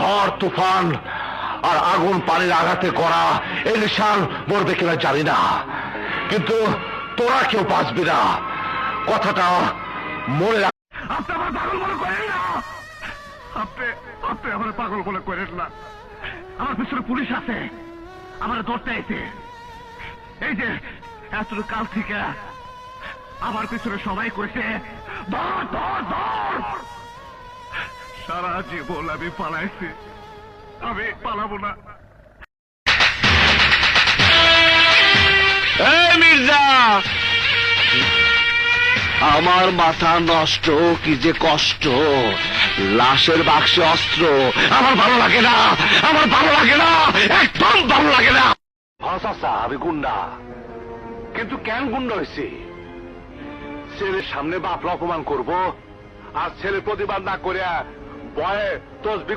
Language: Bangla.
ঝড় তুফান আর আগুন পানির আঘাতে করা এই নিশান মরবে কিনা জানি না, কিন্তু তোরা কেউ বাঁচবি না, কথাটা মনে রাখ। আপনি আমার পাগল মনে করেন না, আপনি আমার পাগল মনে করেন না। আমার পিছনে পুলিশ আছে, আমার ধরতে আইছে। এই যে এত কাল থেকে আমার পিছনে সবাই করেছে ধর ধর ধর। সারা জীবন আমি পালাইছি, আমি পালাবো না। এই মির্জা, আমার মাথা নষ্ট, কি যে কষ্ট, লাশের বাক্সে অস্ত্র, আমার ভালো লাগে না, আমার ভালো লাগে না, একদম ভালো লাগে না। আচ্ছা, আমি গুন্ডা, কিন্তু কেন গুন্ডা হয়েছি? ছেলের সামনে বাপরা অপমান করব, আর ছেলে প্রতিবাদ না করে ভয়ে তসবি